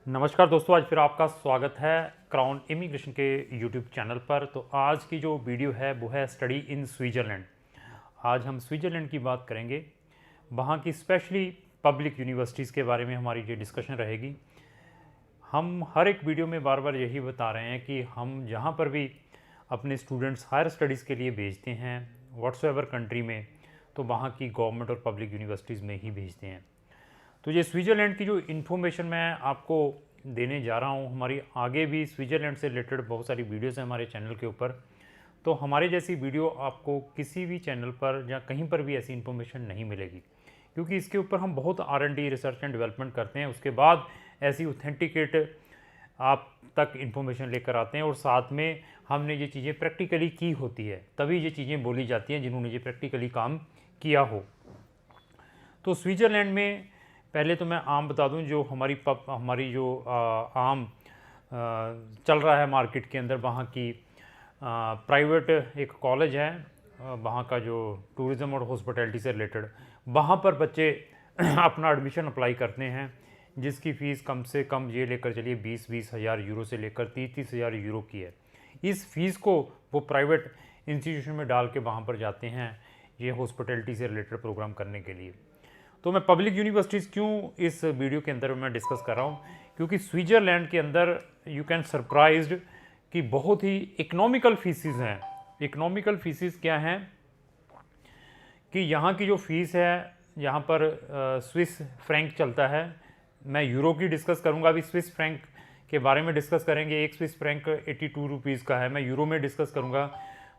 नमस्कार दोस्तों, आज फिर आपका स्वागत है क्राउन इमिग्रेशन के यूट्यूब चैनल पर। तो आज की जो वीडियो है वो है स्टडी इन स्विट्ज़रलैंड। आज हम स्विट्ज़रलैंड की बात करेंगे, वहाँ की स्पेशली पब्लिक यूनिवर्सिटीज़ के बारे में हमारी ये डिस्कशन रहेगी। हम हर एक वीडियो में बार बार यही बता रहे हैं कि हम जहाँ पर भी अपने स्टूडेंट्स हायर स्टडीज़ के लिए भेजते हैं व्हाट्सएवर कंट्री में, तो वहाँ की गवर्नमेंट और पब्लिक यूनिवर्सिटीज़ में ही भेजते हैं। तो ये स्विट्ज़रलैंड की जो इन्फॉर्मेशन मैं आपको देने जा रहा हूँ, हमारी आगे भी स्विट्ज़रलैंड से रिलेटेड बहुत सारी वीडियोस हैं हमारे चैनल के ऊपर। तो हमारे जैसी वीडियो आपको किसी भी चैनल पर या कहीं पर भी ऐसी इन्फॉर्मेशन नहीं मिलेगी, क्योंकि इसके ऊपर हम बहुत R&D रिसर्च एंड डेवलपमेंट करते हैं। उसके बाद ऐसी ऑथेंटिकेट आप तक इन्फॉर्मेशन लेकर आते हैं और साथ में हमने ये चीज़ें प्रैक्टिकली की होती है, तभी ये चीज़ें बोली जाती हैं जिन्होंने ये प्रैक्टिकली काम किया हो। तो स्विट्ज़रलैंड में पहले तो मैं आम बता दूं, जो हमारी जो आम चल रहा है मार्केट के अंदर, वहाँ की प्राइवेट एक कॉलेज है, वहाँ का जो टूरिज़्म और हॉस्पिटैलिटी से रिलेटेड, वहाँ पर बच्चे अपना एडमिशन अप्लाई करते हैं, जिसकी फ़ीस कम से कम ये लेकर चलिए 20-20 हज़ार यूरो से लेकर 30-30 हज़ार यूरो की है। इस फ़ीस को वो प्राइवेट इंस्टीट्यूशन में डाल के वहाँ पर जाते हैं ये हॉस्पिटैलिटी से रिलेटेड प्रोग्राम करने के लिए। तो मैं पब्लिक यूनिवर्सिटीज़ क्यों इस वीडियो के अंदर मैं डिस्कस कर रहा हूँ, क्योंकि स्विट्ज़रलैंड के अंदर यू कैन सरप्राइज्ड कि बहुत ही इकोनॉमिकल फीसिस हैं। इकोनॉमिकल फीसिस क्या हैं कि यहाँ की जो फ़ीस है, यहाँ पर स्विस फ्रैंक चलता है। मैं यूरो की डिस्कस करूँगा, अभी स्विस फ्रैंक के बारे में डिस्कस करेंगे। एक स्विस फ्रैंक 82 रुपीज़ का है। मैं यूरो में डिस्कस करूँगा।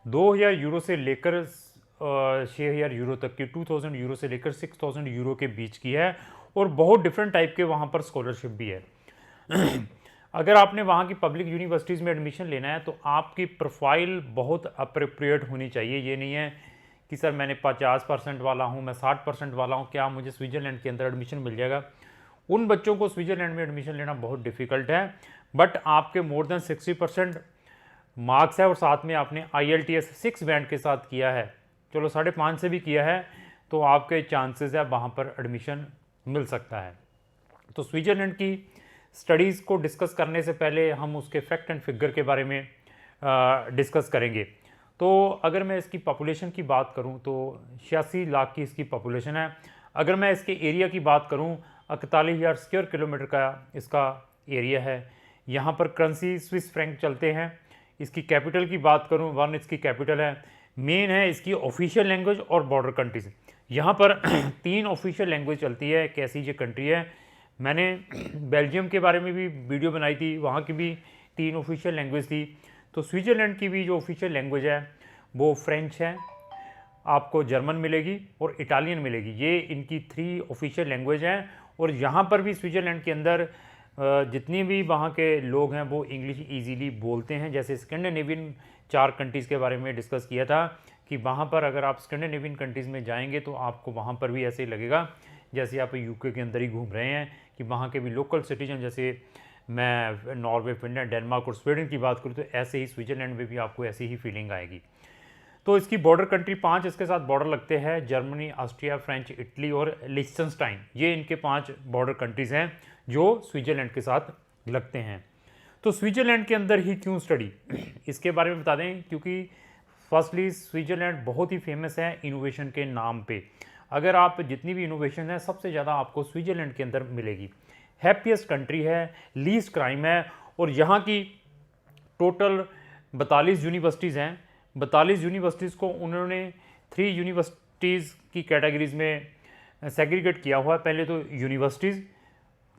2000 यूरो से लेकर 6000 यूरो तक की, 2000 यूरो से लेकर 6000 यूरो के बीच की है, और बहुत डिफरेंट टाइप के वहाँ पर स्कॉलरशिप भी है। अगर आपने वहाँ की पब्लिक यूनिवर्सिटीज़ में एडमिशन लेना है तो आपकी प्रोफाइल बहुत अप्रोप्रिएट होनी चाहिए। ये नहीं है कि सर मैंने 50% वाला हूँ, मैं 60% वाला हूँ, क्या मुझे स्विट्ज़रलैंड के अंदर एडमिशन मिल जाएगा? उन बच्चों को स्विट्ज़रलैंड में एडमिशन लेना बहुत डिफ़िकल्ट है। बट आपके मोर देन 60% मार्क्स है और साथ में आपने IELTS 6 बैंड के साथ किया है, चलो 5.5 से भी किया है, तो आपके चांसेस है वहाँ पर एडमिशन मिल सकता है। तो स्विट्ज़रलैंड की स्टडीज़ को डिस्कस करने से पहले हम उसके फैक्ट एंड फिगर के बारे में डिस्कस करेंगे। तो अगर मैं इसकी पॉपुलेशन की बात करूं तो 86 लाख की इसकी पॉपुलेशन है। अगर मैं इसके एरिया की बात करूं, 41,000 स्क्वायर किलोमीटर का इसका एरिया है। यहाँ पर करेंसी स्विस फ्रैंक चलते हैं। इसकी कैपिटल की बात करूँ, वन इसकी कैपिटल है। मेन है इसकी ऑफिशियल लैंग्वेज और बॉर्डर कंट्रीज। यहाँ पर 3 ऑफिशियल लैंग्वेज चलती है। कैसी ये कंट्री है, मैंने बेल्जियम के बारे में भी वीडियो बनाई थी, वहाँ की भी 3 ऑफिशियल लैंग्वेज थी। तो स्विट्ज़रलैंड की भी जो ऑफिशियल लैंग्वेज है वो फ्रेंच है, आपको जर्मन मिलेगी और इटालियन मिलेगी। ये इनकी 3 ऑफिशियल लैंग्वेज हैं। और यहाँ पर भी स्विट्ज़रलैंड के अंदर जितनी भी वहाँ के लोग हैं वो इंग्लिश ईजीली बोलते हैं। जैसे स्कैंडिनेवियन 4 कंट्रीज़ के बारे में डिस्कस किया था कि वहाँ पर अगर आप स्कैंडिनेवियन कंट्रीज़ में जाएंगे तो आपको वहाँ पर भी ऐसे ही लगेगा जैसे आप यूके के अंदर ही घूम रहे हैं, कि वहाँ के भी लोकल सिटीजन, जैसे मैं नॉर्वे, फिनलैंड, डेनमार्क और स्वीडन की बात करूँ, तो ऐसे ही स्विट्ज़रलैंड में भी आपको ऐसी ही फीलिंग आएगी। तो इसकी बॉर्डर कंट्री 5 इसके साथ बॉर्डर लगते हैं, जर्मनी, ऑस्ट्रिया, फ्रेंच, इटली और लिechtenstein। ये इनके 5 बॉर्डर कंट्रीज़ हैं जो स्विट्ज़रलैंड के साथ लगते हैं। तो स्विट्ज़रलैंड के अंदर ही क्यों स्टडी, इसके बारे में बता दें, क्योंकि फर्स्टली स्विट्ज़रलैंड बहुत ही फेमस है इनोवेशन के नाम पे। अगर आप जितनी भी इनोवेशन है सबसे ज़्यादा आपको स्विट्ज़रलैंड के अंदर मिलेगी। हैप्पीएस्ट कंट्री है, लीस्ट क्राइम है, और यहाँ की टोटल 42 यूनिवर्सिटीज़ हैं। 42 यूनिवर्सिटीज़ को उन्होंने 3 यूनिवर्सिटीज़ की कैटेगरीज़ में सेग्रीगेट किया हुआ है। पहले तो यूनिवर्सिटीज़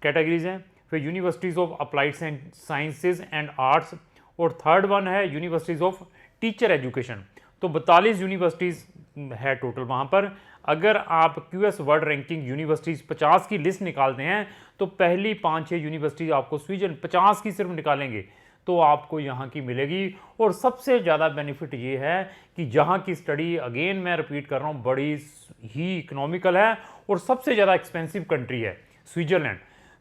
कैटेगरीज़ हैं, फिर universities of applied sciences and arts, और थर्ड वन है यूनिवर्सिटीज़ ऑफ टीचर एजुकेशन। तो 42 यूनिवर्सिटीज़ है टोटल वहाँ पर। अगर आप QS वर्ल्ड रैंकिंग यूनिवर्सिटीज़ 50 की लिस्ट निकालते हैं तो पहली 5-6 यूनिवर्सिटीज़ आपको स्विट्ज़रलैंड 50 की सिर्फ निकालेंगे तो आपको यहाँ की मिलेगी। और सबसे ज़्यादा बेनिफिट ये है कि जहाँ की स्टडी, अगेन मैं रिपीट कर रहा हूँ, बड़ी ही इकोनॉमिकल है और सबसे ज़्यादा एक्सपेंसिव कंट्री है स्विट्ज़रलैंड।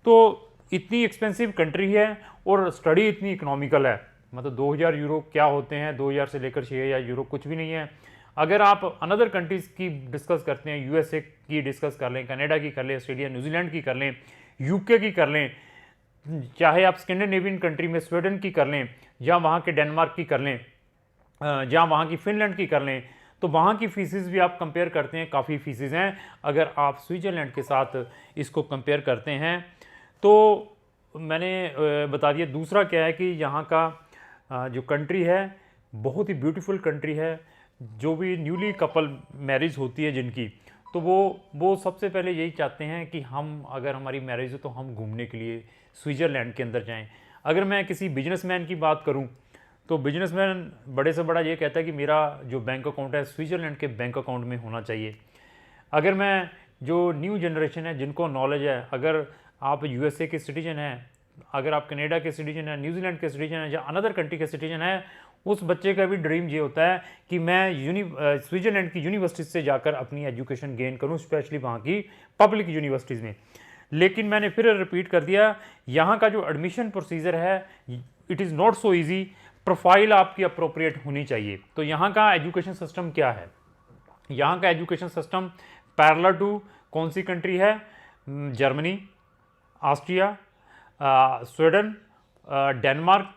तो इतनी एक्सपेंसिव कंट्री है और स्टडी इतनी इकोनॉमिकल है, मतलब 2000 यूरो क्या होते हैं, 2000 से लेकर 6000 यूरो कुछ भी नहीं है। अगर आप अनदर कंट्रीज़ की डिस्कस करते हैं, USA की डिस्कस कर लें, कनाडा की कर लें, ऑस्ट्रेलिया, न्यूजीलैंड की कर लें, UK की कर लें, चाहे आप स्कैंडिनेवियन कंट्री में स्वीडन की कर लें, या वहाँ के डेनमार्क की कर लें, जहाँ वहाँ की फिनलैंड की कर लें, तो वहाँ की फीसिस भी आप कंपेयर करते हैं, काफ़ी फीसिस हैं। अगर आप स्विट्ज़रलैंड के साथ इसको कंपेयर करते हैं तो मैंने बता दिया। दूसरा क्या है कि यहाँ का जो कंट्री है बहुत ही ब्यूटीफुल कंट्री है। जो भी न्यूली कपल मैरिज होती है जिनकी, तो वो सबसे पहले यही चाहते हैं कि हम, अगर हमारी मैरिज हो तो हम घूमने के लिए स्विट्ज़रलैंड के अंदर जाएं। अगर मैं किसी बिजनेसमैन की बात करूं तो बिजनेसमैन बड़े से बड़ा ये कहता है कि मेरा जो बैंक अकाउंट है स्विट्ज़रलैंड के बैंक अकाउंट में होना चाहिए। अगर मैं, जो न्यू जनरेशन है जिनको नॉलेज है, अगर आप यूएसए के सिटीजन हैं, अगर आप कनाडा के सिटीजन हैं, न्यूजीलैंड के सिटीजन हैं, या अनदर कंट्री के सिटीजन हैं, उस बच्चे का भी ड्रीम ये होता है कि मैं स्विट्ज़रलैंड की यूनिवर्सिटीज़ से जाकर अपनी एजुकेशन गेन करूं, स्पेशली वहाँ की पब्लिक यूनिवर्सिटीज़ में। लेकिन मैंने फिर रिपीट कर दिया, यहाँ का जो एडमिशन प्रोसीजर है it is not so easy. Profile आपकी अप्रोप्रिएट होनी चाहिए। तो यहाँ का एजुकेशन सिस्टम क्या है? यहाँ का एजुकेशन सिस्टम पैरेलल टू कौन सी कंट्री है? Germany, Austria, Sweden, Denmark,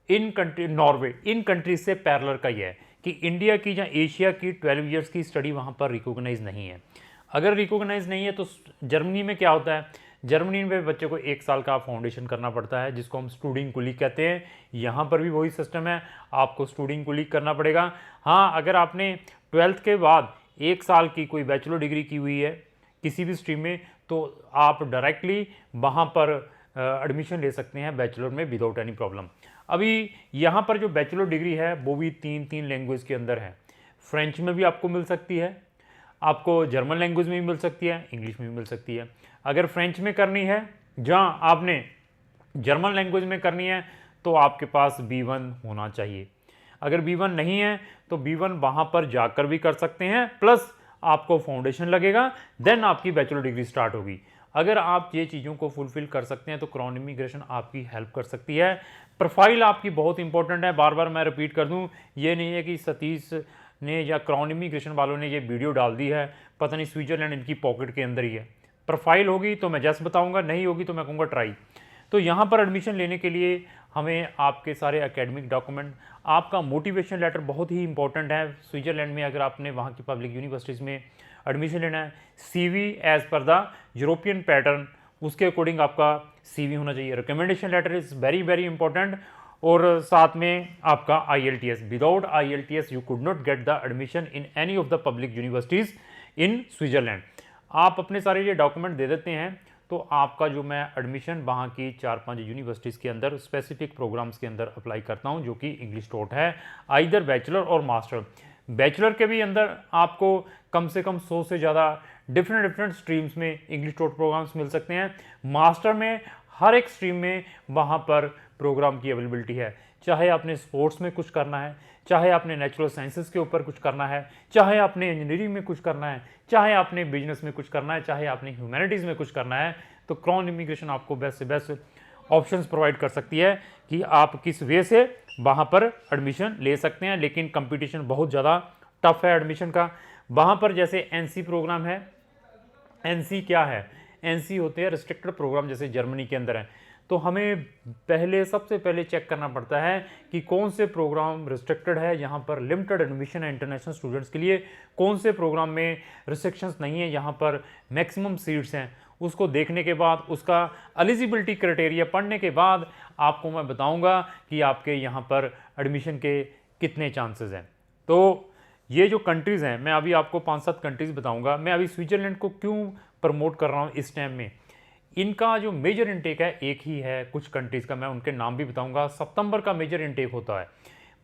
in country, Norway, in countries से पैरेलल का ये है कि इंडिया की या एशिया की 12 ईयर्स की स्टडी वहाँ पर रिकॉग्नाइज नहीं है। अगर रिकॉग्नाइज नहीं है तो जर्मनी में क्या होता है? जर्मनी में बच्चे को 1 साल का फाउंडेशन करना पड़ता है, जिसको हम स्टूडिंग कुलीग कहते हैं। यहाँ पर भी वही सिस्टम है, आपको स्टूडिंग कुलीग करना पड़ेगा। हाँ, अगर आपने 12th के बाद 1 साल की कोई बैचलर डिग्री की हुई है किसी भी स्ट्रीम में, तो आप डायरेक्टली वहाँ पर एडमिशन ले सकते हैं बैचलर में विदाउट एनी प्रॉब्लम। अभी यहाँ पर जो बैचलर डिग्री है वो भी 3 लैंग्वेज के अंदर है। फ्रेंच में भी आपको मिल सकती है, आपको जर्मन लैंग्वेज में भी मिल सकती है, इंग्लिश में भी मिल सकती है। अगर फ्रेंच में करनी है, जहाँ आपने जर्मन लैंग्वेज में करनी है, तो आपके पास B1 होना चाहिए। अगर B1 नहीं है तो B1 वहाँ पर जाकर भी कर सकते हैं, प्लस आपको फाउंडेशन लगेगा, देन आपकी बैचलर डिग्री स्टार्ट होगी। अगर आप ये चीज़ों को फुलफिल कर सकते हैं तो क्राउन इमिग्रेशन आपकी हेल्प कर सकती है। प्रोफाइल आपकी बहुत इंपॉर्टेंट है। बार बार मैं रिपीट कर दूं, ये नहीं है कि सतीश ने या क्राउन इमिग्रेशन वालों ने ये वीडियो डाल दी है, पता नहीं स्विट्ज़रलैंड इनकी पॉकेट के अंदर ही है। प्रोफाइल होगी तो मैं जस्ट बताऊंगा, नहीं होगी तो मैं कहूँगा ट्राई। तो यहाँ पर एडमिशन लेने के लिए हमें आपके सारे एकेडमिक डॉक्यूमेंट, आपका मोटिवेशन लेटर बहुत ही इंपॉर्टेंट है। स्विट्ज़रलैंड में अगर आपने वहाँ की पब्लिक यूनिवर्सिटीज़ में एडमिशन लेना है, CV as per the European pattern, उसके अकॉर्डिंग आपका CV होना चाहिए। Recommendation letter is very very important. और साथ में आपका IELTS, without IELTS you could not get the admission in any of the public universities in Switzerland. आप अपने सारे ये डॉक्यूमेंट दे देते हैं तो आपका जो मैं एडमिशन वहाँ की 4-5 यूनिवर्सिटीज़ के अंदर स्पेसिफिक प्रोग्राम्स के अंदर अप्लाई करता हूँ, जो कि इंग्लिश टॉट है, आइदर बैचलर और मास्टर। बैचलर के भी अंदर आपको कम से कम 100 से ज़्यादा डिफरेंट स्ट्रीम्स में इंग्लिश टॉट प्रोग्राम्स मिल सकते हैं। मास्टर में हर एक स्ट्रीम में वहाँ पर प्रोग्राम की अवेलेबिलिटी है। चाहे आपने स्पोर्ट्स में कुछ करना है, चाहे आपने नेचुरल साइंसेस के ऊपर कुछ करना है, चाहे आपने इंजीनियरिंग में कुछ करना है, चाहे आपने बिजनेस में कुछ करना है, चाहे आपने ह्यूमैनिटीज़ में कुछ करना है, तो क्राउन इमिग्रेशन आपको बेस्ट से बेस्ट ऑप्शंस प्रोवाइड कर सकती है कि आप किस वे से वहाँ पर एडमिशन ले सकते हैं। लेकिन कंपटीशन बहुत ज़्यादा टफ है एडमिशन का। वहाँ पर जैसे NC प्रोग्राम है, NC क्या है? NC होते हैं रिस्ट्रिक्टेड प्रोग्राम, जैसे जर्मनी के अंदर है। तो हमें सबसे पहले चेक करना पड़ता है कि कौन से प्रोग्राम रिस्ट्रिक्टेड है, यहाँ पर लिमिटेड एडमिशन है इंटरनेशनल स्टूडेंट्स के लिए, कौन से प्रोग्राम में रिस्ट्रिक्शंस नहीं है, यहाँ पर मैक्सिमम सीट्स हैं। उसको देखने के बाद, उसका एलिजिबिलिटी क्राइटेरिया पढ़ने के बाद आपको मैं बताऊंगा कि आपके यहाँ पर एडमिशन के कितने चांसेस हैं। तो ये जो कंट्रीज़ हैं, मैं अभी आपको 5-7 कंट्रीज़ बताऊंगा। मैं अभी स्विट्ज़रलैंड को क्यों प्रमोट कर रहा हूँ इस टाइम में, इनका जो मेजर इनटेक है एक ही है। कुछ कंट्रीज़ का मैं उनके नाम भी बताऊंगा। सितंबर का मेजर इनटेक होता है।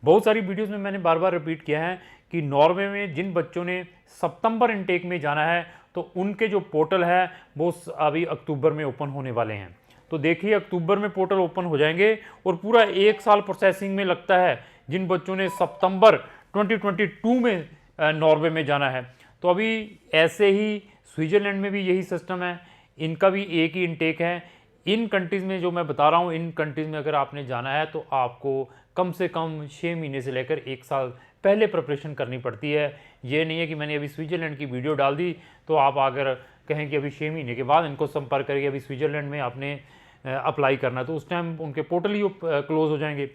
बहुत सारी वीडियोस में मैंने बार बार रिपीट किया है कि नॉर्वे में जिन बच्चों ने सितंबर इनटेक में जाना है, तो उनके जो पोर्टल है वो अभी अक्टूबर में ओपन होने वाले हैं। तो देखिए, अक्टूबर में पोर्टल ओपन हो जाएंगे और पूरा 1 साल प्रोसेसिंग में लगता है जिन बच्चों ने सितंबर 2022 में नॉर्वे में जाना है। तो अभी ऐसे ही स्विट्ज़रलैंड में भी यही सिस्टम है, इनका भी एक ही इनटेक है। इन कंट्रीज़ में जो मैं बता रहा हूँ, इन कंट्रीज़ में अगर आपने जाना है तो आपको कम से कम 6 महीने से लेकर 1 साल पहले प्रिपरेशन करनी पड़ती है। ये नहीं है कि मैंने अभी स्विट्ज़रलैंड की वीडियो डाल दी तो आप अगर कहें कि अभी 6 महीने के बाद इनको संपर्क करेंगे, अभी स्विट्ज़रलैंड में आपने अप्लाई करना है तो उस टाइम उनके पोर्टल ही क्लोज हो जाएंगे।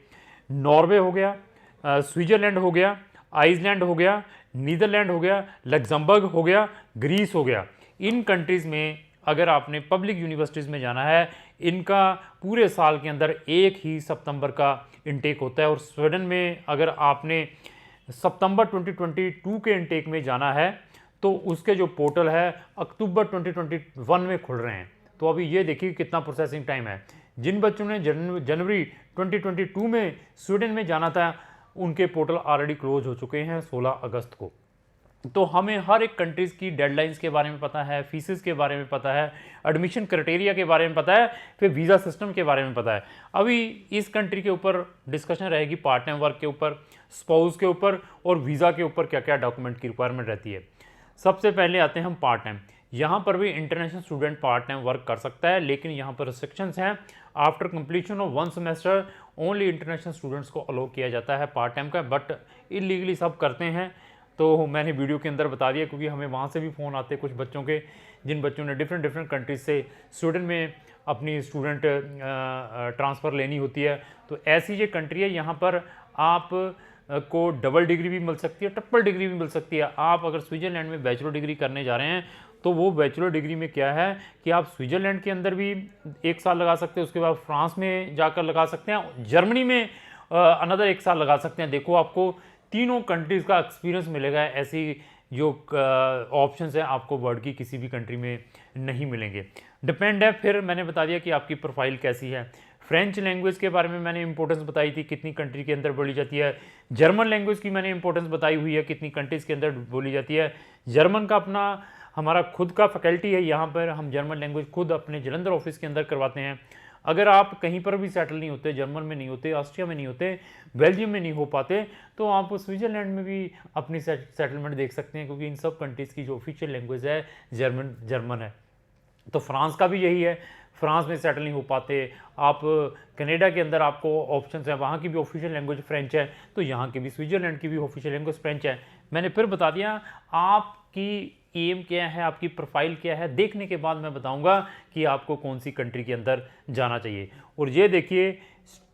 नॉर्वे हो गया, स्विट्ज़रलैंड हो गया, आइसलैंड हो गया, नीदरलैंड हो गया, लग्जमबर्ग हो गया, ग्रीस हो गया। इन कंट्रीज़ में अगर आपने पब्लिक यूनिवर्सिटीज़ में जाना है, इनका पूरे साल के अंदर एक ही सितंबर का इनटेक होता है। और स्वीडन में अगर आपने सितंबर 2022 के इनटेक में जाना है तो उसके जो पोर्टल है अक्टूबर 2021 में खुल रहे हैं। तो अभी ये देखिए कितना प्रोसेसिंग टाइम है। जिन बच्चों ने जनवरी 2022 में स्वीडन में जाना था उनके पोर्टल ऑलरेडी क्लोज हो चुके हैं 16 अगस्त को। तो हमें हर एक कंट्रीज़ की डेडलाइंस के बारे में पता है, फीसेस के बारे में पता है, एडमिशन क्राइटेरिया के बारे में पता है, फिर वीज़ा सिस्टम के बारे में पता है। अभी इस कंट्री के ऊपर डिस्कशन रहेगी पार्ट टाइम वर्क के ऊपर, स्पाउस के ऊपर और वीज़ा के ऊपर क्या क्या डॉक्यूमेंट की रिक्वायरमेंट रहती है। सबसे पहले आते हैं हम पार्ट टाइम। यहाँ पर भी international student part time work कर सकता है, लेकिन यहाँ पर रिस्ट्रिक्शंस हैं। After completion of 1 semester only international students को अलो किया जाता है पार्ट टाइम का, बट इलीगली सब करते हैं। तो मैंने वीडियो के अंदर बता दिया क्योंकि हमें वहाँ से भी फ़ोन आते हैं कुछ बच्चों के, जिन बच्चों ने डिफरेंट कंट्रीज से स्वीडन में अपनी स्टूडेंट ट्रांसफ़र लेनी होती है। तो ऐसी ये कंट्री है, यहाँ पर आप को डबल डिग्री भी मिल सकती है, ट्रिपल डिग्री भी मिल सकती है। आप अगर स्विट्ज़रलैंड में बैचलर डिग्री करने जा रहे हैं तो वो बैचलर डिग्री में क्या है कि आप स्विट्ज़रलैंड के अंदर भी 1 साल लगा सकते हैं, उसके बाद फ्रांस में जाकर लगा सकते हैं, जर्मनी में अनदर 1 साल लगा सकते हैं। देखो आपको तीनों कंट्रीज़ का एक्सपीरियंस मिलेगा। ऐसी जो ऑप्शंस हैं आपको वर्ल्ड की किसी भी कंट्री में नहीं मिलेंगे। डिपेंड है, फिर मैंने बता दिया कि आपकी प्रोफाइल कैसी है। फ्रेंच लैंग्वेज के बारे में मैंने इंपॉर्टेंस बताई थी, कितनी कंट्री के अंदर बोली जाती है। जर्मन लैंग्वेज की मैंने इंपॉर्टेंस बताई हुई है, कितनी कंट्रीज़ के अंदर बोली जाती है। जर्मन का अपना हमारा खुद का फैकल्टी है, यहाँ पर हम जर्मन लैंग्वेज खुद अपने जलंधर ऑफिस के अंदर करवाते हैं। अगर आप कहीं पर भी सेटल नहीं होते, जर्मन में नहीं होते, ऑस्ट्रिया में नहीं होते, बेल्जियम में नहीं हो पाते, तो आप स्विट्ज़रलैंड में भी अपनी सेटलमेंट देख सकते हैं, क्योंकि इन सब कंट्रीज़ की जो ऑफिशियल लैंग्वेज है जर्मन है। तो फ्रांस का भी यही है, फ्रांस में सेटल नहीं हो पाते आप। कनाडा के अंदर आपको ऑप्शंस हैं, वहाँ की भी ऑफिशियल लैंग्वेज फ्रेंच है, तो यहाँ की भी स्विट्ज़रलैंड की भी ऑफिशियल लैंग्वेज फ्रेंच है। मैंने फिर बता दिया आपकी एम क्या है, आपकी प्रोफाइल क्या है, देखने के बाद मैं बताऊंगा कि आपको कौन सी कंट्री के अंदर जाना चाहिए। और ये देखिए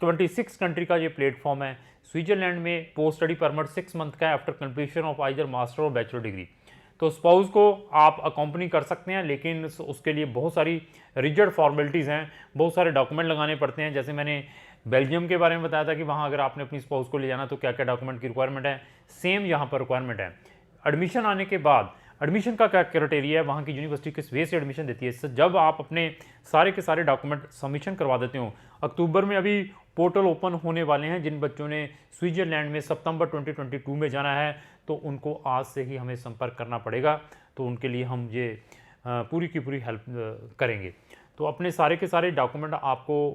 26 कंट्री का ये प्लेटफॉर्म है। स्विट्ज़रलैंड में पोस्ट स्टडी परमिट 6 मंथ का है after completion of either master और बैचलर डिग्री। तो स्पाउस को आप अकम्पनी कर सकते हैं, लेकिन उसके लिए बहुत सारी रिजिड फॉर्मेलिटीज़ हैं, बहुत सारे डॉक्यूमेंट लगाने पड़ते हैं। जैसे मैंने बेल्जियम के बारे में बताया था कि वहाँ अगर आपने अपनी स्पाउस को ले जाना तो क्या क्या डॉक्यूमेंट की रिक्वायरमेंट है, सेम यहाँ पर रिक्वायरमेंट है। एडमिशन आने के बाद एडमिशन का क्या क्राइटेरिया है, वहाँ की यूनिवर्सिटी किस वे से एडमिशन देती है। जब आप अपने सारे के सारे डॉक्यूमेंट सबमिशन करवा देते हो, अक्टूबर में अभी पोर्टल ओपन होने वाले हैं। जिन बच्चों ने स्विट्ज़रलैंड में सितंबर 2022 में जाना है तो उनको आज से ही हमें संपर्क करना पड़ेगा, तो उनके लिए हम ये पूरी की पूरी हेल्प करेंगे। तो अपने सारे के सारे डॉक्यूमेंट आपको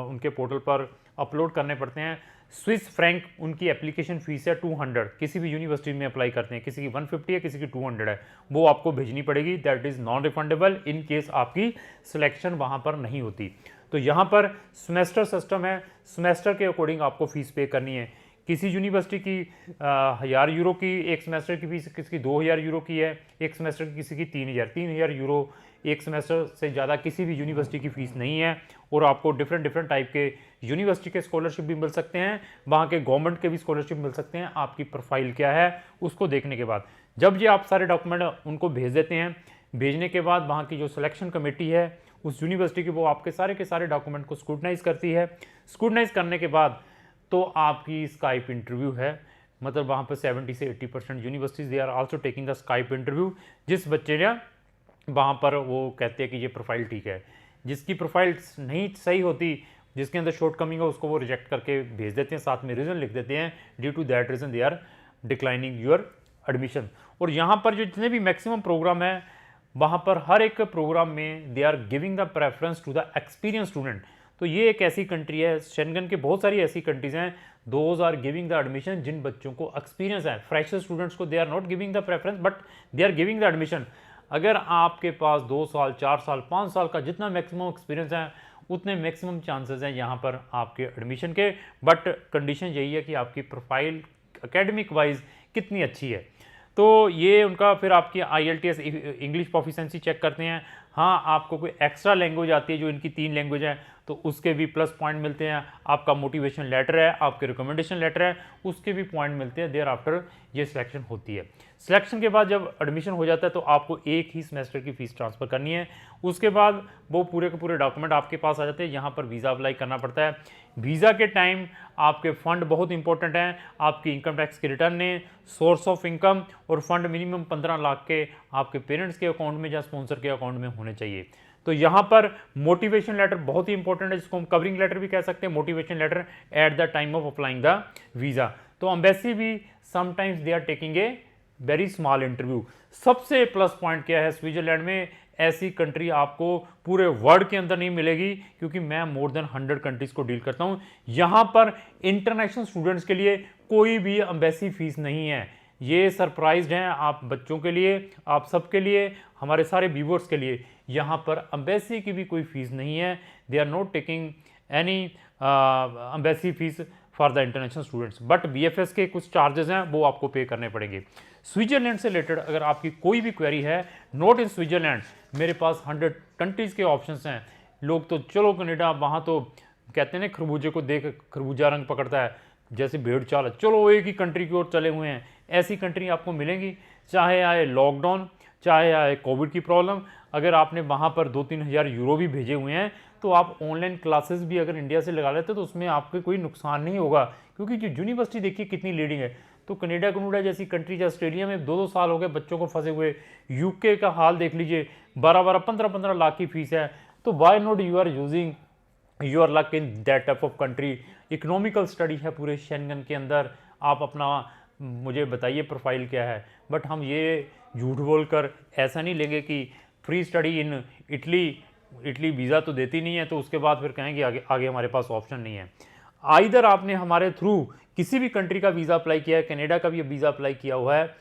उनके पोर्टल पर अपलोड करने पड़ते हैं। स्विस फ्रैंक उनकी एप्लीकेशन फ़ीस है 200, किसी भी यूनिवर्सिटी में अप्लाई करते हैं, किसी की 150 है, किसी की 200 है, वो आपको भेजनी पड़ेगी। That is non refundable in case आपकी सिलेक्शन वहाँ पर नहीं होती। तो यहाँ पर सेमेस्टर सिस्टम है, सेमेस्टर के अकॉर्डिंग आपको फ़ीस पे करनी है। किसी यूनिवर्सिटी की 1000 यूरो की एक सेमेस्टर की फ़ीस, किसी की 2000 यूरो की है एक सेमेस्टर की, किसी की 3000 यूरो एक सेमेस्टर से ज़्यादा किसी भी यूनिवर्सिटी की फ़ीस नहीं है। और आपको डिफरेंट टाइप के यूनिवर्सिटी के स्कॉलरशिप भी मिल सकते हैं, वहाँ के गवर्नमेंट के भी स्कॉलरशिप मिल सकते हैं। आपकी प्रोफाइल क्या है उसको देखने के बाद, जब ये आप सारे डॉक्यूमेंट उनको भेज देते हैं, भेजने के बाद वहाँ की जो सिलेक्शन कमेटी है उस यूनिवर्सिटी की, वो आपके सारे के सारे डॉक्यूमेंट को स्क्रूटनाइज करती है। स्क्रूटनाइज करने के बाद तो आपकी स्काइप इंटरव्यू है, मतलब वहाँ पर 70 से 80% universities they are also taking the Skype interview. जिस बच्चे ने वहाँ पर वो कहते हैं कि ये प्रोफाइल ठीक है, जिसकी प्रोफाइल नहीं सही होती, जिसके अंदर शॉर्ट कमिंग है, उसको वो रिजेक्ट करके भेज देते हैं, साथ में रीज़न लिख देते हैं, due to that reason they are declining your admission. और यहाँ पर जो जितने भी मैक्सिमम प्रोग्राम है, वहाँ पर हर एक प्रोग्राम में they are giving the preference to the experience student. तो ये एक ऐसी कंट्री है, शेंगन के बहुत सारी ऐसी कंट्रीज़ हैं, those are giving the admission जिन बच्चों को एक्सपीरियंस है। फ्रेशर स्टूडेंट्स को they are not giving the preference, but they are giving the admission. अगर आपके पास 2 साल 4 साल 5 साल का जितना मैक्सिमम एक्सपीरियंस है, उतने मैक्सिमम चांसेस हैं यहाँ पर आपके एडमिशन के। बट कंडीशन यही है कि आपकी प्रोफाइल एकेडमिक वाइज कितनी अच्छी है। तो ये उनका फिर आपकी IELTS इंग्लिश प्रोफिशिएंसी चेक करते हैं। हाँ, आपको कोई एक्स्ट्रा लैंग्वेज आती है, जो इनकी 3 लैंग्वेज है, तो उसके भी प्लस पॉइंट मिलते हैं। आपका मोटिवेशन लेटर है, आपके रिकमेंडेशन लेटर है, उसके भी पॉइंट मिलते हैं। देयर आफ्टर ये सिलेक्शन होती है। सिलेक्शन के बाद जब एडमिशन हो जाता है तो आपको एक ही सेमेस्टर की फ़ीस ट्रांसफ़र करनी है। उसके बाद वो पूरे के पूरे डॉक्यूमेंट आपके पास आ जाते हैं। यहाँ पर वीज़ा अप्लाई करना पड़ता है। वीज़ा के टाइम आपके फ़ंड बहुत इंपॉर्टेंट हैं। आपकी इनकम टैक्स के रिटर्न ने, सोर्स ऑफ इनकम और फंड मिनिमम 15 लाख के आपके पेरेंट्स के अकाउंट में या स्पॉन्सर के अकाउंट में होने चाहिए। तो यहाँ पर मोटिवेशन लेटर बहुत ही इंपॉर्टेंट है, जिसको हम कवरिंग लेटर भी कह सकते हैं, motivation letter at the time of applying the visa. तो एम्बेसी भी sometimes they are taking a very small interview. सबसे प्लस पॉइंट क्या है स्विट्जरलैंड में, ऐसी कंट्री आपको पूरे वर्ल्ड के अंदर नहीं मिलेगी, क्योंकि मैं मोर देन 100 कंट्रीज़ को डील करता हूँ। यहाँ पर इंटरनेशनल स्टूडेंट्स के लिए कोई भी एम्बेसी फीस नहीं है। ये सरप्राइज्ड हैं आप बच्चों के लिए, आप सबके लिए, हमारे सारे व्यूवर्स के लिए। यहाँ पर एम्बेसी की भी कोई फीस नहीं है। They are not taking any embassy fees for the international students, but BFS के कुछ चार्जेस हैं वो आपको पे करने पड़ेंगे। स्विट्जरलैंड से रिलेटेड अगर आपकी कोई भी क्वेरी है, नॉट इन स्विट्जरलैंड, मेरे पास 100 कंट्रीज़ के ऑप्शंस हैं। लोग तो चलो कनाडा, वहाँ तो कहते हैं ना खरबूजे को देख खरबूजा रंग पकड़ता है, जैसे भेड़ चाल, चलो एक ही कंट्री की ओर चले हुए हैं। ऐसी कंट्री आपको मिलेंगी, चाहे आए लॉकडाउन, चाहे आए कोविड की प्रॉब्लम। अगर आपने वहाँ पर 2-3 हज़ार यूरो भी भेजे हुए हैं तो आप ऑनलाइन क्लासेस भी अगर इंडिया से लगा लेते तो उसमें आपके कोई नुकसान नहीं होगा, क्योंकि जो यूनिवर्सिटी देखिए कितनी लीडिंग है। तो कनाडा जैसी कंट्री, या ऑस्ट्रेलिया में 2-2 साल हो गए बच्चों को फंसे हुए। UK का हाल देख लीजिए, 12-12, 15-15 लाख की फीस है। तो why not you are using your luck in that type of country. Economical study है पूरे शेंगन के अंदर। आप अपना मुझे बताइए प्रोफाइल क्या है, बट हम ये झूठ बोलकर ऐसा नहीं लेंगे कि free study in Italy visa तो देती नहीं है, तो उसके बाद फिर कहेंगे आगे हमारे पास ऑप्शन नहीं है। आइदर आपने हमारे थ्रू किसी भी कंट्री का वीज़ा अप्लाई किया है, कनाडा का भी वीज़ा अप्लाई किया हुआ है,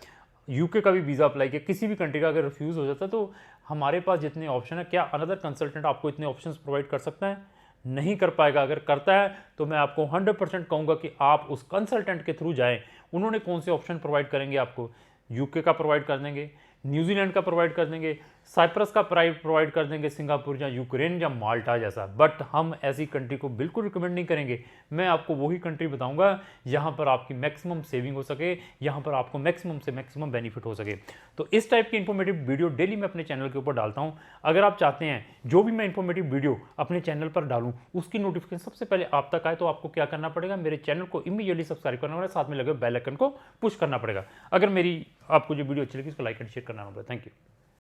UK का भी वीज़ा अप्लाई किया, किसी भी कंट्री का अगर रिफ्यूज़ हो जाता है तो हमारे पास जितने ऑप्शन है, क्या अनदर कंसल्टेंट आपको इतने ऑप्शंस प्रोवाइड कर सकता है? नहीं कर पाएगा। अगर करता है तो मैं आपको 100% कहूँगा कि आप उस कंसल्टेंट के थ्रू जाएँ। उन्होंने कौन से ऑप्शन प्रोवाइड करेंगे आपको? UK का प्रोवाइड कर देंगे, न्यूजीलैंड का प्रोवाइड कर देंगे, साइप्रस का प्रोवाइड कर देंगे, सिंगापुर या यूक्रेन या माल्टा जैसा। बट हम ऐसी कंट्री को बिल्कुल रिकमेंड नहीं करेंगे। मैं आपको वही कंट्री बताऊंगा जहां पर आपकी मैक्सिमम सेविंग हो सके, यहां पर आपको मैक्सिमम से मैक्सिमम बेनिफिट हो सके। तो इस टाइप की इंफॉर्मेटिव वीडियो डेली मैं अपने चैनल के ऊपर डालता हूं। अगर आप चाहते हैं जो भी मैं इंफॉर्मेटिव वीडियो अपने चैनल पर डालूँ उसकी नोटिफिकेशन सबसे पहले आप तक आए, तो आपको क्या करना पड़ेगा? मेरे चैनल को इमीडिएटली सब्सक्राइब करना पड़ेगा, साथ में लगे बेल आइकन को पुश करना पड़ेगा। अगर मेरी आपको जो वीडियो अच्छी लगी उसको लाइक एंड शेयर करना पड़ेगा। Thank you.